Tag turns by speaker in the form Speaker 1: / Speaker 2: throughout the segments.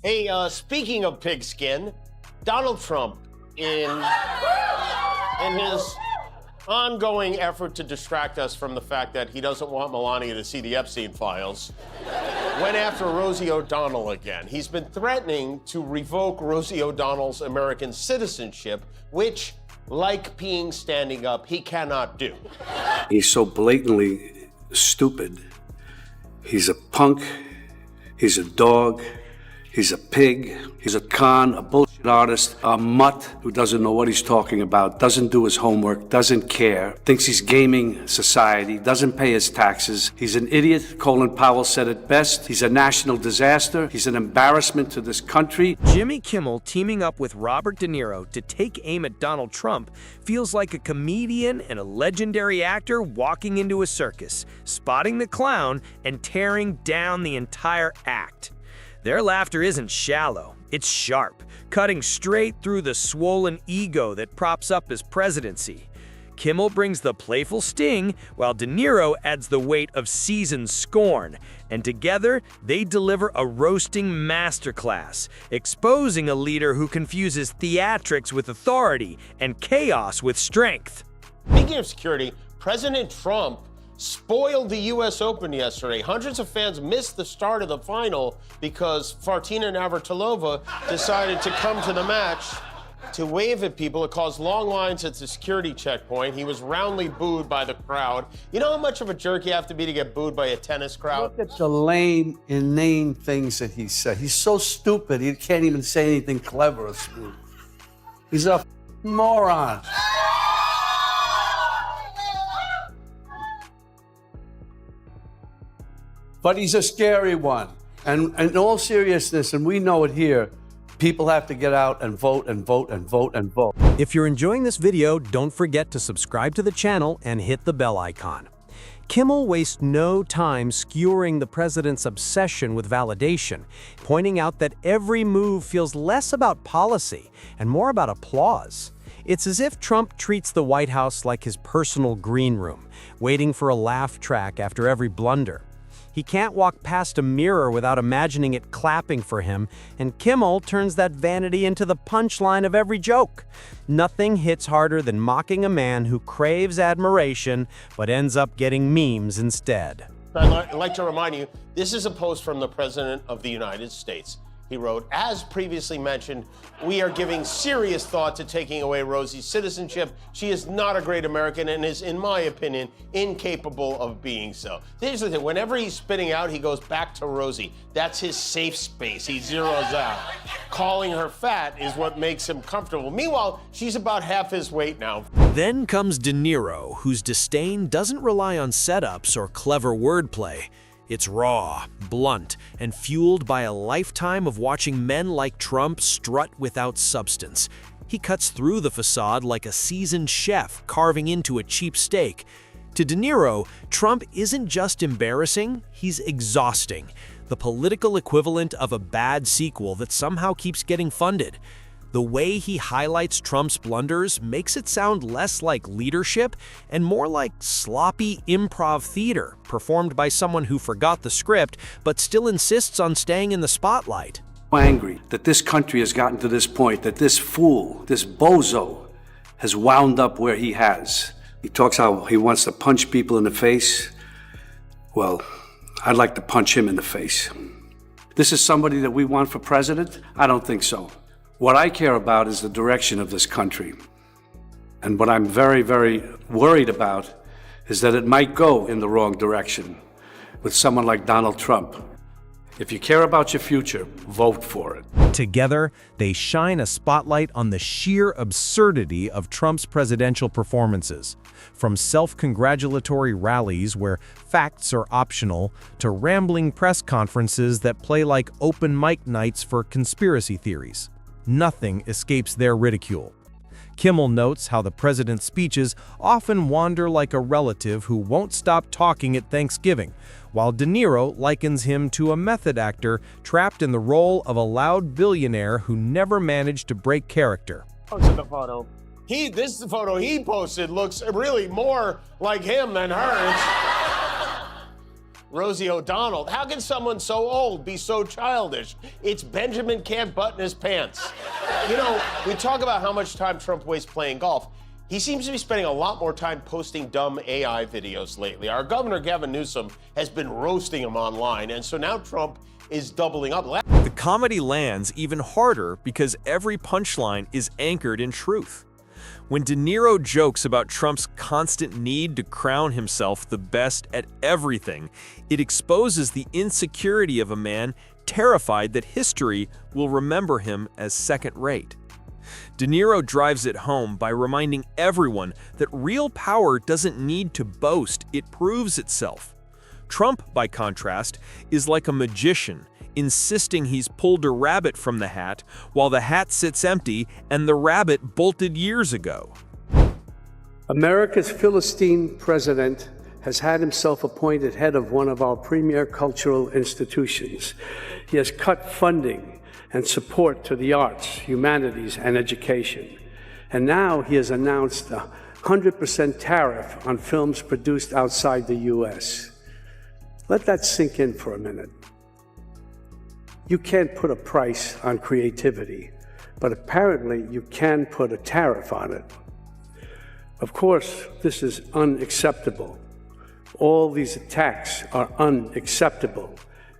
Speaker 1: Hey, speaking of pigskin, Donald Trump, in his ongoing effort to distract us from the fact that he doesn't want Melania to see the Epstein files, went after Rosie O'Donnell again. He's been threatening to revoke Rosie O'Donnell's American citizenship, which, like peeing standing up, he cannot do.
Speaker 2: He's so blatantly stupid. He's a punk. He's a dog. He's a pig. He's a con, a bullshit artist, a mutt who doesn't know what he's talking about, doesn't do his homework, doesn't care, thinks he's gaming society, doesn't pay his taxes. He's an idiot. Colin Powell said it best. He's a national disaster. He's an embarrassment to this country.
Speaker 3: Jimmy Kimmel teaming up with Robert De Niro to take aim at Donald Trump feels like a comedian and a legendary actor walking into a circus, spotting the clown and tearing down the entire act. Their laughter isn't shallow, it's sharp, cutting straight through the swollen ego that props up his presidency. Kimmel brings the playful sting, while De Niro adds the weight of seasoned scorn, and together they deliver a roasting masterclass, exposing a leader who confuses theatrics with authority and chaos with strength.
Speaker 1: Speaking of security, President Trump spoiled the U.S. Open yesterday. Hundreds of fans missed the start of the final because Fartina Navratilova decided to come to the match to wave at people. It caused long lines at the security checkpoint. He was roundly booed by the crowd. You know how much of a jerk you have to be to get booed by a tennis crowd?
Speaker 2: Look at the lame, inane things that he said. He's so stupid, he can't even say anything clever or smooth. He's a moron. But he's a scary one. And in all seriousness, and we know it here, people have to get out and vote and vote and vote and vote.
Speaker 4: If you're enjoying this video, don't forget to subscribe to the channel and hit the bell icon. Kimmel wastes no time skewering the president's obsession with validation, pointing out that every move feels less about policy and more about applause. It's as if Trump treats the White House like his personal green room, waiting for a laugh track after every blunder. He can't walk past a mirror without imagining it clapping for him, and Kimmel turns that vanity into the punchline of every joke. Nothing hits harder than mocking a man who craves admiration but ends up getting memes instead.
Speaker 1: I'd like to remind you, this is a post from the President of the United States. He wrote, as previously mentioned, we are giving serious thought to taking away Rosie's citizenship. She is not a great American and is, in my opinion, incapable of being so. Here's the thing, whenever he's spitting out, he goes back to Rosie. That's his safe space. He zeroes out. Calling her fat is what makes him comfortable. Meanwhile, she's about half his weight now.
Speaker 3: Then comes De Niro, whose disdain doesn't rely on setups or clever wordplay. It's raw, blunt, and fueled by a lifetime of watching men like Trump strut without substance. He cuts through the facade like a seasoned chef carving into a cheap steak. To De Niro, Trump isn't just embarrassing, he's exhausting. The political equivalent of a bad sequel that somehow keeps getting funded. The way he highlights Trump's blunders makes it sound less like leadership and more like sloppy improv theater performed by someone who forgot the script but still insists on staying in the spotlight.
Speaker 2: I'm angry that this country has gotten to this point, that this fool, this bozo, has wound up where he has. He talks how he wants to punch people in the face. Well, I'd like to punch him in the face. This is somebody that we want for president? I don't think so. What I care about is the direction of this country. And what I'm very, very worried about is that it might go in the wrong direction with someone like Donald Trump. If you care about your future, vote for it.
Speaker 4: Together, they shine a spotlight on the sheer absurdity of Trump's presidential performances. From self-congratulatory rallies where facts are optional to rambling press conferences that play like open mic nights for conspiracy theories. Nothing escapes their ridicule. Kimmel notes how the president's speeches often wander like a relative who won't stop talking at Thanksgiving, while De Niro likens him to a method actor trapped in the role of a loud billionaire who never managed to break character.
Speaker 1: The photo. This photo he posted looks really more like him than her. Rosie O'Donnell. How can someone so old be so childish? It's Benjamin can't button his pants. You know, we talk about how much time Trump wastes playing golf. He seems to be spending a lot more time posting dumb AI videos lately. Our governor, Gavin Newsom, has been roasting him online, and so now Trump is doubling up.
Speaker 3: The comedy lands even harder because every punchline is anchored in truth. When De Niro jokes about Trump's constant need to crown himself the best at everything, it exposes the insecurity of a man terrified that history will remember him as second-rate. De Niro drives it home by reminding everyone that real power doesn't need to boast, it proves itself. Trump, by contrast, is like a magician, insisting he's pulled a rabbit from the hat while the hat sits empty and the rabbit bolted years ago.
Speaker 2: America's Philistine president has had himself appointed head of one of our premier cultural institutions. He has cut funding and support to the arts, humanities, and education. And now he has announced a 100% tariff on films produced outside the U.S. Let that sink in for a minute. You can't put a price on creativity, but apparently you can put a tariff on it. Of course, this is unacceptable. All these attacks are unacceptable.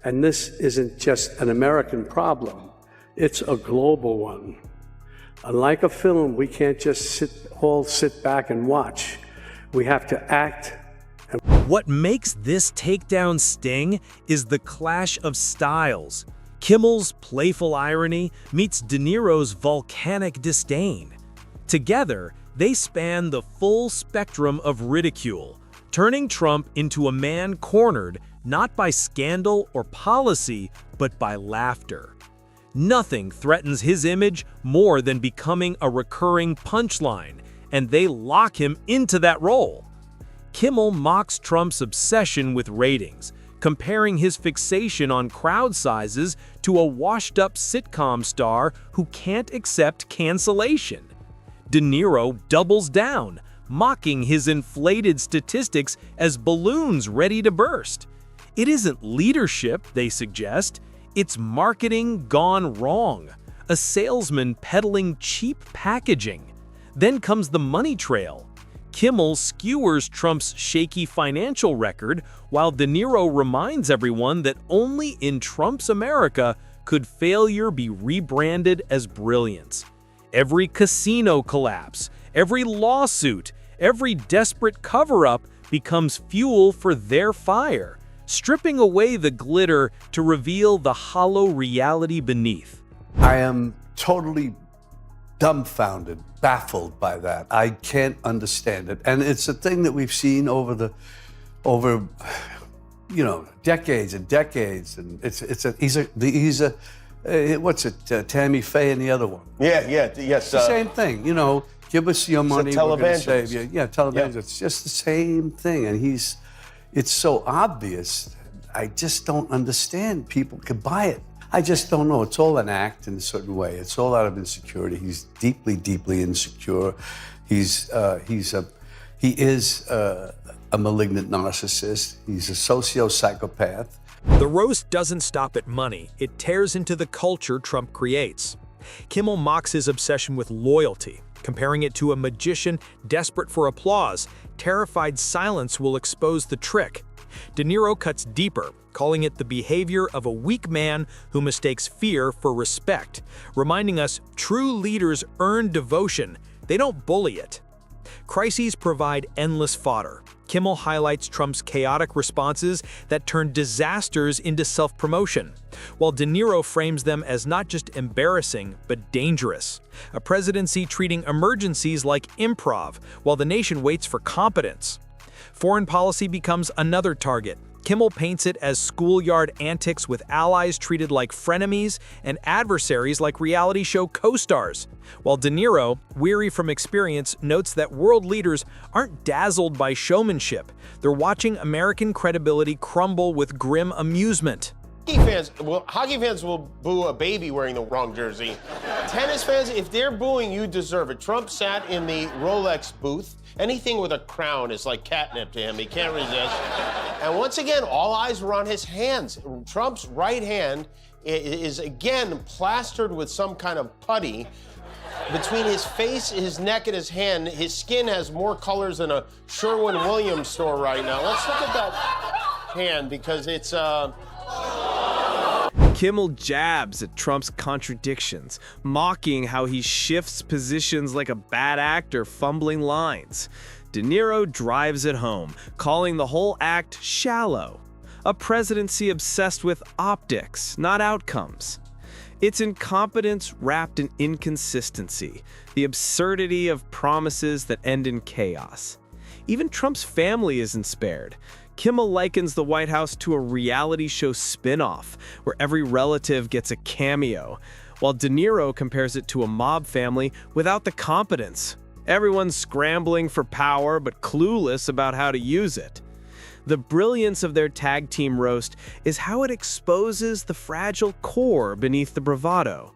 Speaker 2: And this isn't just an American problem. It's a global one. Unlike a film, we can't just sit back and watch. We have to act.
Speaker 4: What makes this takedown sting is the clash of styles. Kimmel's playful irony meets De Niro's volcanic disdain. Together, they span the full spectrum of ridicule, turning Trump into a man cornered not by scandal or policy, but by laughter. Nothing threatens his image more than becoming a recurring punchline, and they lock him into that role. Kimmel mocks Trump's obsession with ratings, comparing his fixation on crowd sizes to a washed-up sitcom star who can't accept cancellation. De Niro doubles down, mocking his inflated statistics as balloons ready to burst. It isn't leadership, they suggest. It's marketing gone wrong, a salesman peddling cheap packaging. Then comes the money trail. Kimmel skewers Trump's shaky financial record, while De Niro reminds everyone that only in Trump's America could failure be rebranded as brilliance. Every casino collapse, every lawsuit, every desperate cover-up becomes fuel for their fire, stripping away the glitter to reveal the hollow reality beneath.
Speaker 2: I am totally dumbfounded, baffled by that. I can't understand it. And it's a thing that we've seen over decades and decades. And he's a what's it, Tammy Faye and the other one.
Speaker 1: Yes.
Speaker 2: It's the same thing, give us your money, we're going to save you. Yeah, televangelist. It's just the same thing. And it's so obvious. I just don't understand people could buy it. I just don't know. It's all an act in a certain way. It's all out of insecurity. He's deeply, deeply insecure. He is a malignant narcissist. He's a socio-psychopath.
Speaker 3: The roast doesn't stop at money. It tears into the culture Trump creates. Kimmel mocks his obsession with loyalty, comparing it to a magician desperate for applause, terrified silence will expose the trick. De Niro cuts deeper, calling it the behavior of a weak man who mistakes fear for respect, reminding us true leaders earn devotion, they don't bully it. Crises provide endless fodder. Kimmel highlights Trump's chaotic responses that turn disasters into self-promotion, while De Niro frames them as not just embarrassing, but dangerous. A presidency treating emergencies like improv, while the nation waits for competence. Foreign policy becomes another target. Kimmel paints it as schoolyard antics with allies treated like frenemies and adversaries like reality show co-stars, while De Niro, weary from experience, notes that world leaders aren't dazzled by showmanship. They're watching American credibility crumble with grim amusement.
Speaker 1: Hockey fans will boo a baby wearing the wrong jersey. Tennis fans, if they're booing, you deserve it. Trump sat in the Rolex booth. Anything with a crown is like catnip to him. He can't resist. And once again, all eyes were on his hands. Trump's right hand is again plastered with some kind of putty. Between his face, his neck, and his hand, his skin has more colors than a Sherwin-Williams store right now. Let's look at that hand because it's
Speaker 5: Kimmel jabs at Trump's contradictions, mocking how he shifts positions like a bad actor fumbling lines. De Niro drives it home, calling the whole act shallow. A presidency obsessed with optics, not outcomes. It's incompetence wrapped in inconsistency, the absurdity of promises that end in chaos. Even Trump's family isn't spared. Kimmel likens the White House to a reality show spin-off, where every relative gets a cameo, while De Niro compares it to a mob family without the competence. Everyone's scrambling for power but clueless about how to use it. The brilliance of their tag team roast is how it exposes the fragile core beneath the bravado.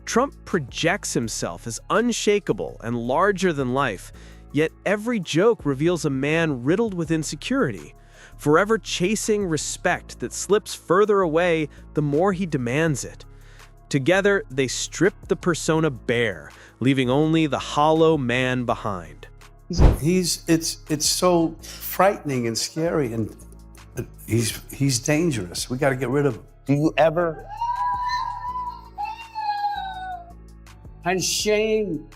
Speaker 5: Trump projects himself as unshakable and larger than life, yet every joke reveals a man riddled with insecurity, forever chasing respect that slips further away the more he demands it. Together, they strip the persona bare, leaving only the hollow man behind.
Speaker 2: It's so frightening and scary, and he's dangerous. We got to get rid of him.
Speaker 6: Do you ever?
Speaker 2: And shame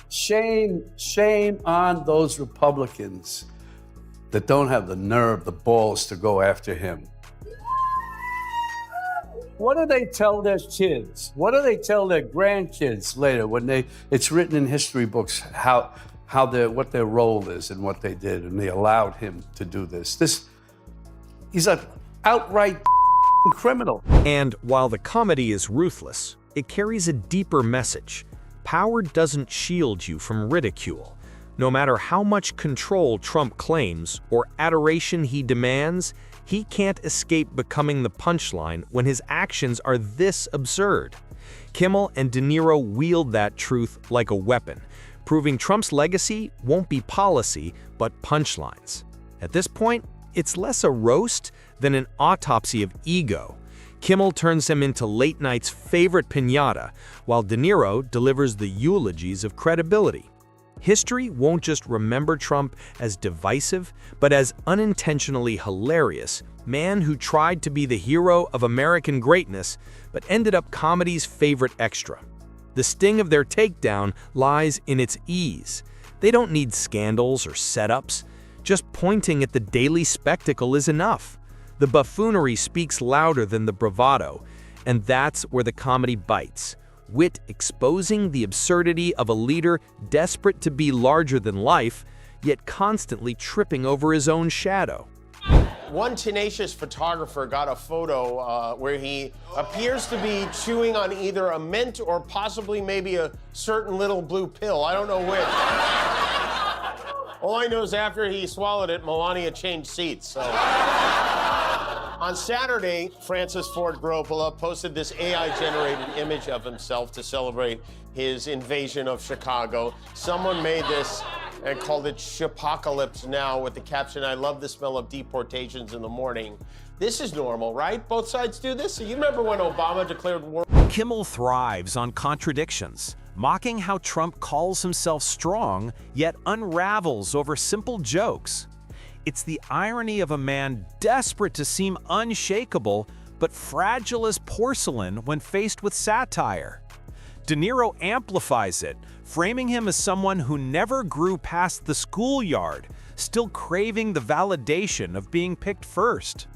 Speaker 2: on those Republicans that don't have the nerve, the balls to go after him. What do they tell their kids? What do they tell their grandkids later when it's written in history books what their role is and what they did, and they allowed him to do this. He's an outright criminal.
Speaker 3: And while the comedy is ruthless, it carries a deeper message. Power doesn't shield you from ridicule. No matter how much control Trump claims or adoration he demands, he can't escape becoming the punchline when his actions are this absurd. Kimmel and De Niro wield that truth like a weapon, proving Trump's legacy won't be policy, but punchlines. At this point, it's less a roast than an autopsy of ego. Kimmel turns him into late night's favorite piñata, while De Niro delivers the eulogies of credibility. History won't just remember Trump as divisive, but as unintentionally hilarious man who tried to be the hero of American greatness, but ended up comedy's favorite extra. The sting of their takedown lies in its ease. They don't need scandals or setups. Just pointing at the daily spectacle is enough. The buffoonery speaks louder than the bravado, and that's where the comedy bites. Wit exposing the absurdity of a leader desperate to be larger than life, yet constantly tripping over his own shadow.
Speaker 1: One tenacious photographer got a photo where he appears to be chewing on either a mint or possibly maybe a certain little blue pill. I don't know which. All I know is after he swallowed it, Melania changed seats. So. On Saturday, Francis Ford Coppola posted this AI-generated image of himself to celebrate his invasion of Chicago. Someone made this and called it Chipocalypse Now with the caption, "I love the smell of deportations in the morning." This is normal, right? Both sides do this. So you remember when Obama declared war?
Speaker 3: Kimmel thrives on contradictions, mocking how Trump calls himself strong, yet unravels over simple jokes. It's the irony of a man desperate to seem unshakable, but fragile as porcelain when faced with satire. De Niro amplifies it, framing him as someone who never grew past the schoolyard, still craving the validation of being picked first.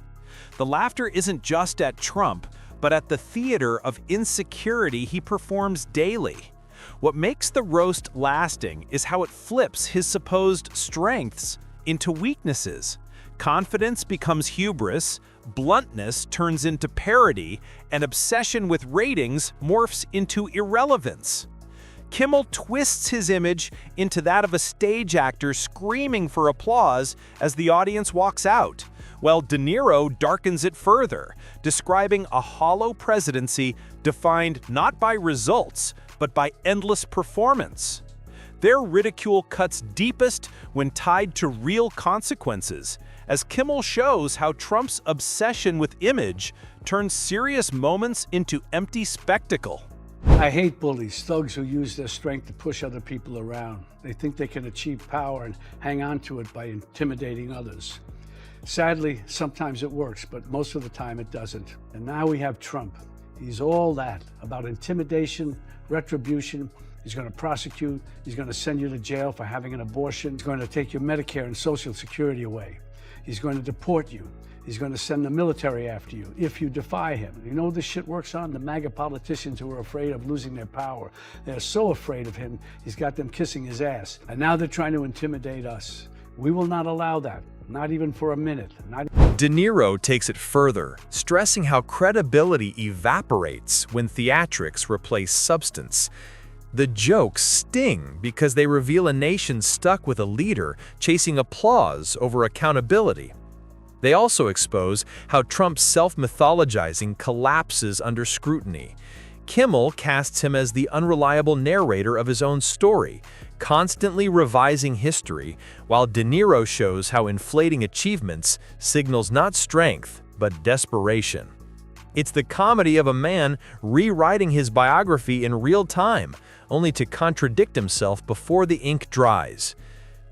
Speaker 3: The laughter isn't just at Trump, but at the theater of insecurity he performs daily. What makes the roast lasting is how it flips his supposed strengths into weaknesses. Confidence becomes hubris, bluntness turns into parody, and obsession with ratings morphs into irrelevance. Kimmel twists his image into that of a stage actor screaming for applause as the audience walks out, while De Niro darkens it further, describing a hollow presidency defined not by results, but by endless performance. Their ridicule cuts deepest when tied to real consequences, as Kimmel shows how Trump's obsession with image turns serious moments into empty spectacle.
Speaker 2: I hate bullies, thugs who use their strength to push other people around. They think they can achieve power and hang on to it by intimidating others. Sadly, sometimes it works, but most of the time it doesn't. And now we have Trump. He's all that, about intimidation, retribution. He's going to prosecute. He's going to send you to jail for having an abortion. He's going to take your Medicare and Social Security away. He's going to deport you. He's going to send the military after you if you defy him. You know who this shit works on? The MAGA politicians who are afraid of losing their power. They're so afraid of him, he's got them kissing his ass. And now they're trying to intimidate us. We will not allow that, not even for a minute.
Speaker 3: De Niro takes it further, stressing how credibility evaporates when theatrics replace substance. The jokes sting because they reveal a nation stuck with a leader chasing applause over accountability. They also expose how Trump's self-mythologizing collapses under scrutiny. Kimmel casts him as the unreliable narrator of his own story, constantly revising history, while De Niro shows how inflating achievements signals not strength, but desperation. It's the comedy of a man rewriting his biography in real time, only to contradict himself before the ink dries.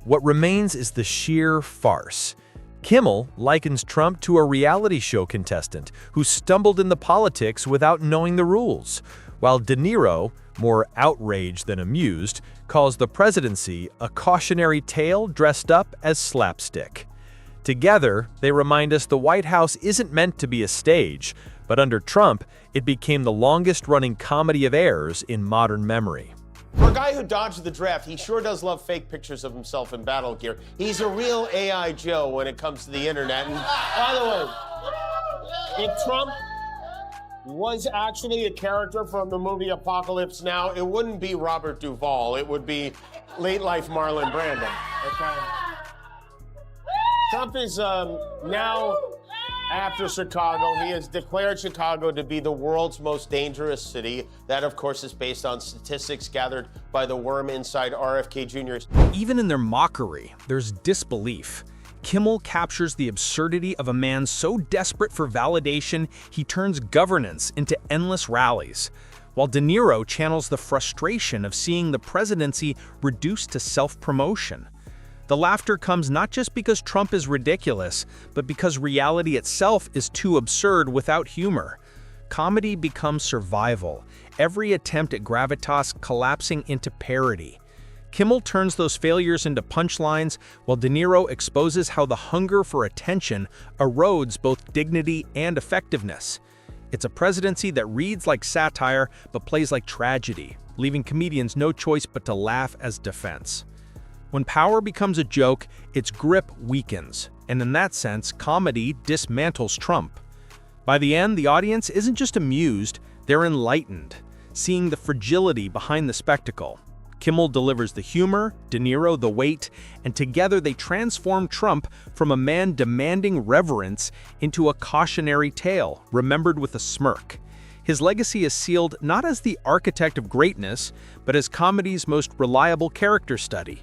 Speaker 3: What remains is the sheer farce. Kimmel likens Trump to a reality show contestant who stumbled into politics without knowing the rules, while De Niro, more outraged than amused, calls the presidency a cautionary tale dressed up as slapstick. Together, they remind us the White House isn't meant to be a stage, but under Trump, it became the longest-running comedy of errors in modern memory.
Speaker 1: For a guy who dodged the draft, he sure does love fake pictures of himself in battle gear. He's a real AI Joe when it comes to the internet. And by the way, if Trump was actually a character from the movie Apocalypse Now, it wouldn't be Robert Duvall. It would be late life Marlon Brando. Okay? Trump is now, after Chicago, he has declared Chicago to be the world's most dangerous city. That, of course, is based on statistics gathered by the worm inside RFK Jr.
Speaker 3: Even in their mockery, there's disbelief. Kimmel captures the absurdity of a man so desperate for validation, he turns governance into endless rallies, while De Niro channels the frustration of seeing the presidency reduced to self-promotion. The laughter comes not just because Trump is ridiculous, but because reality itself is too absurd without humor. Comedy becomes survival, every attempt at gravitas collapsing into parody. Kimmel turns those failures into punchlines, while De Niro exposes how the hunger for attention erodes both dignity and effectiveness. It's a presidency that reads like satire but plays like tragedy, leaving comedians no choice but to laugh as defense. When power becomes a joke, its grip weakens, and in that sense, comedy dismantles Trump. By the end, the audience isn't just amused, they're enlightened, seeing the fragility behind the spectacle. Kimmel delivers the humor, De Niro the weight, and together they transform Trump from a man demanding reverence into a cautionary tale, remembered with a smirk. His legacy is sealed not as the architect of greatness, but as comedy's most reliable character study.